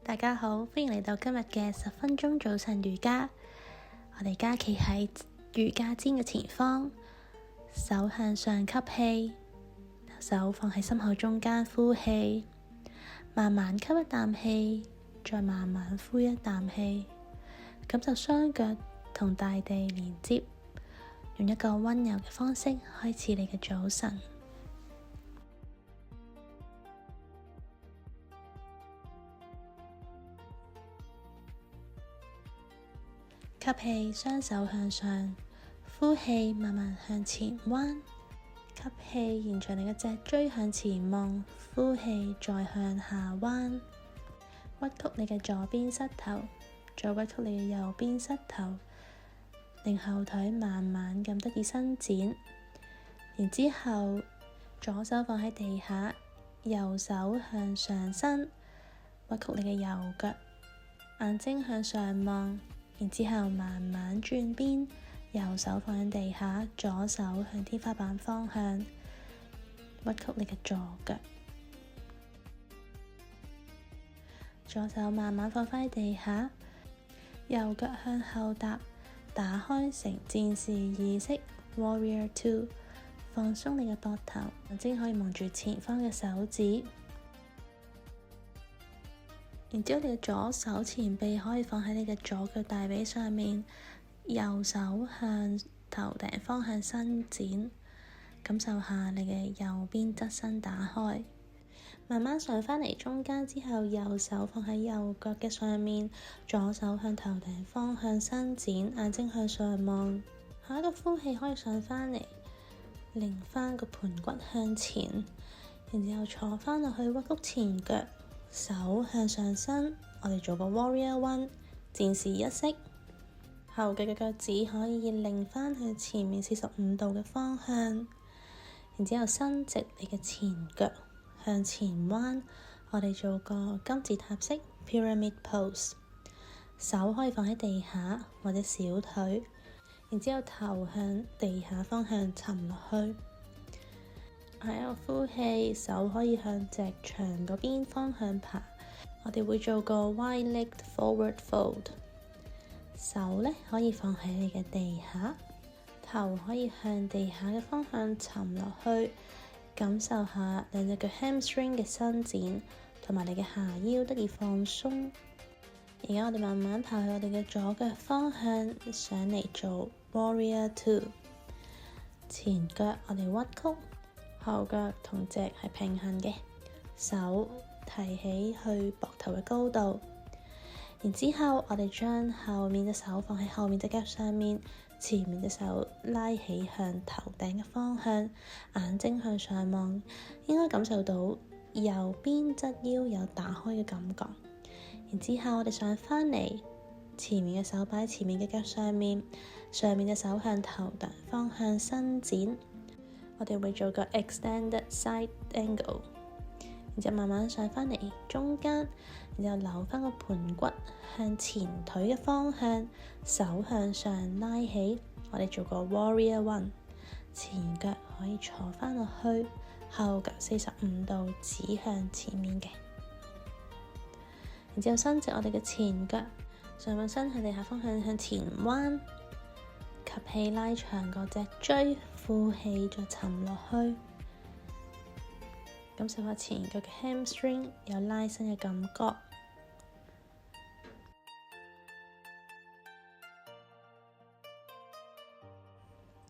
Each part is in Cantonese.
大家好，歡迎嚟到今日嘅10分鐘早晨瑜伽。我哋而家企喺瑜伽墊嘅前方，手向上吸氣，手放喺心口中間呼氣，慢慢吸一啖氣，再慢慢呼一啖氣，感受雙腳同大地連接，用一個溫柔嘅方式開始你嘅早晨。吸氣，雙手向上，呼氣，慢慢向前彎。吸氣，延長你嘅脊椎向前望，呼氣，再向下彎。屈曲你嘅左邊膝頭，再屈曲你嘅右邊膝頭，令後腿慢慢咁得以伸展。然之後，左手放喺地下，右手向上伸，屈曲你嘅右腳，眼睛向上望。然之後慢慢轉邊，右手放喺地下，左手向天花板方向，屈曲你嘅左腳，左手慢慢放返喺地下，右腳向後踏，打開成戰士儀式 Warrior 2，放鬆你嘅膊頭，眼睛可以望住前方嘅手指。然之後，你嘅左手前臂可以放喺你嘅左腳大髀上面，右手向頭頂方向伸展，感受下你嘅右邊側身打開。慢慢上返嚟中間之後，右手放喺右腳嘅上面，左手向頭頂方向伸展，眼睛向上望。下一個呼氣可以上返嚟，擰翻個盤骨向前，然之後坐返落去屈曲前腳。手向上伸，我哋做個 Warrior 1，戰士一式。後腳嘅腳趾可以擰返去前面45度嘅方向，然之後伸直你嘅前腳向前彎，我哋做個金字塔式 Pyramid Pose。手可以放喺地下或者小腿，然之後頭向地下方向沉落去。下一個呼氣，手可以向脊牆嗰邊方向爬，我哋會做個 Wide-legged Forward Fold。手呢可以放喺你嘅地下，頭可以向地下嘅方向沉落去，感受下兩隻腳 Hamstring 嘅伸展，同埋你嘅下腰得以放鬆。而家我哋慢慢爬去我哋嘅左腳方向，上嚟做 Warrior 2。前腳我哋屈曲。後腳同脊係平衡嘅，手提起去膊頭嘅高度。然之後我哋將後面隻手放喺後面隻腳上面，前面隻手拉起向頭頂嘅方向，眼睛向上望，應該感受到右邊側腰有打開嘅感覺。然之後我哋上返嚟，前面嘅手擺喺前面嘅腳上面，上面隻手向頭頂方向伸展。我哋會做個 extended side angle， 然之後慢慢上返嚟中間，然之後扭返個盤骨向前腿嘅方向，手向上拉起，我哋做個 Warrior 1， 前腳可以坐返落去，後腳45度指向前面嘅，然之後伸直我哋嘅前腳，上半身向地下方向向前彎。吸氣拉長個脊椎，呼氣再沉落去，感受下前腳嘅 hamstring 有拉伸嘅感覺。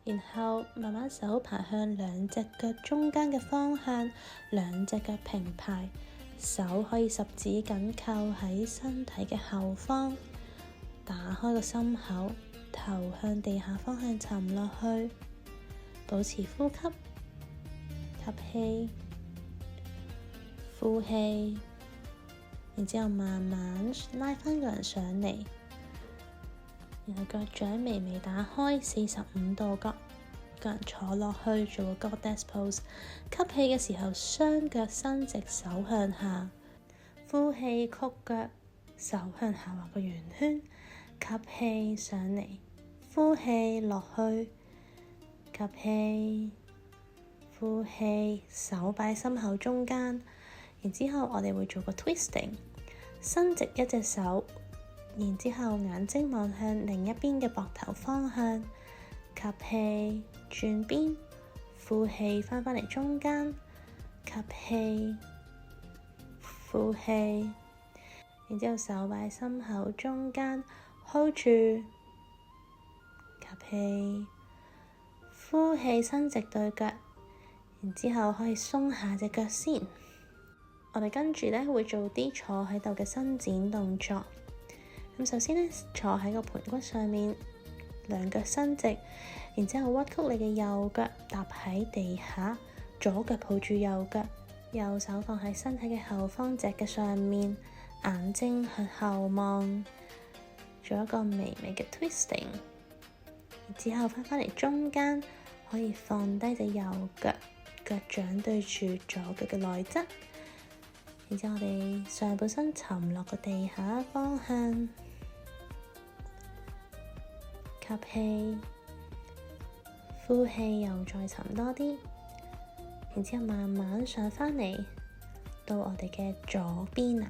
然後慢慢手爬向兩隻腳中間嘅方向，兩隻腳平排，手可以十指緊扣喺身體嘅後方，打開個心口。頭向地下方向沉落去，保持呼吸，吸氣，呼氣，然之後慢慢拉返個人上嚟，然後腳掌微微打開45度角，個人坐落去做個 Goddess Pose。吸氣嘅時候，雙腳伸直，手向下；呼氣，曲腳，手向下畫個圓圈。吸氣上嚟，呼氣落去，吸氣，呼氣，手擺心口中間，然之後我哋會做個 twisting，伸直一隻手，然之後眼睛望向另一邊嘅膊頭方向，吸氣轉邊，呼氣翻返嚟中間，吸氣，呼氣，然之後手擺心口中間 hold 住，吸氣，呼氣伸直對腳，然之後可以鬆下隻腳先。我哋跟住呢會做啲坐喺度嘅伸展動作。咁首先呢，坐喺個盤骨上面，兩腳伸直，然之後屈曲你嘅右腳踏喺地下，左腳抱住右腳，右手放喺身體嘅後方脊嘅上面，眼睛向後望，做一個微微嘅 twisting。然之後翻返嚟中間，可以放低隻右腳，腳掌對住左腳嘅內側。然之後我哋上半身沉落個地下方向，吸氣，呼氣又再沉多啲，然之後慢慢上返嚟到我哋嘅左邊啊，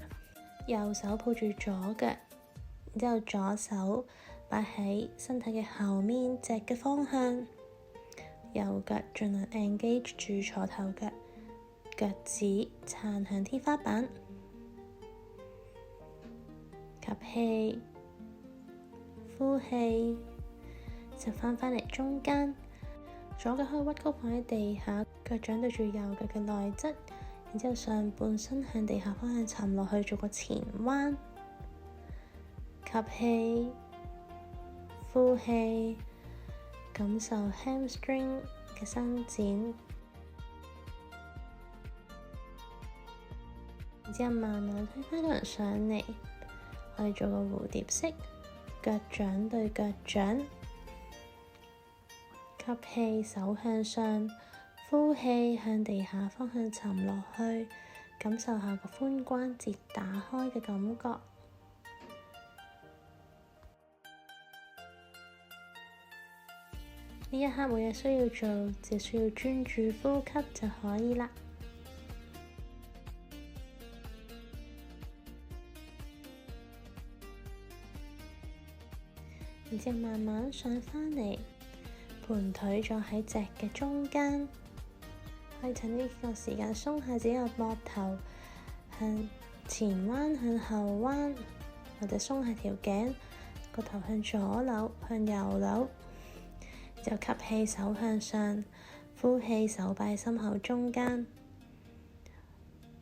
右手抱住左腳，然之後左手擺喺身體嘅後面脊嘅方向，右腳盡量 engage 住坐頭腳，腳趾撐向天花板，吸氣，呼氣，就翻返嚟中間，左腳可以屈曲放喺地下，腳掌對住右腳嘅內側，然之後上半身向地下方向沉落去，做個前彎，吸氣，呼氣，感受 hamstring 嘅伸展。然之後慢慢推返個人上嚟，我哋做個蝴蝶式，腳掌對腳掌，吸氣手向上，呼氣向地下方向沉落去，感受下個髖關節打開嘅感覺。呢一刻冇嘢需要做，只需要專注呼吸就可以啦。然之後慢慢上返嚟，盤腿坐喺脊嘅中間，可以趁呢個時間鬆下自己個膊頭，向前彎向後彎，或者鬆下條頸，個頭向左扭向右扭，就吸氣手向上，呼氣手擺喺心口中間，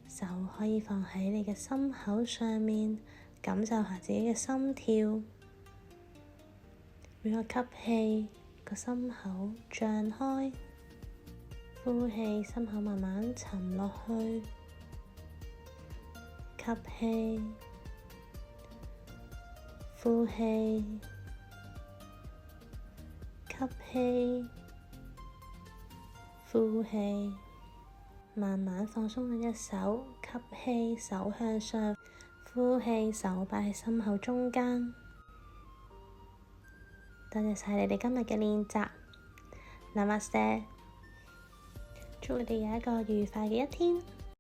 手可以放喺你嘅心口上面，感受下自己嘅心跳。每個吸氣，個心口張開，呼氣，心口慢慢沉落去。吸氣，呼氣，吸氣，呼氣，慢慢放鬆你隻手，吸氣，手向上，呼氣，手擺喺心口中間。多謝晒你哋今日嘅練習，Namaste，祝你哋有一個愉快嘅一天。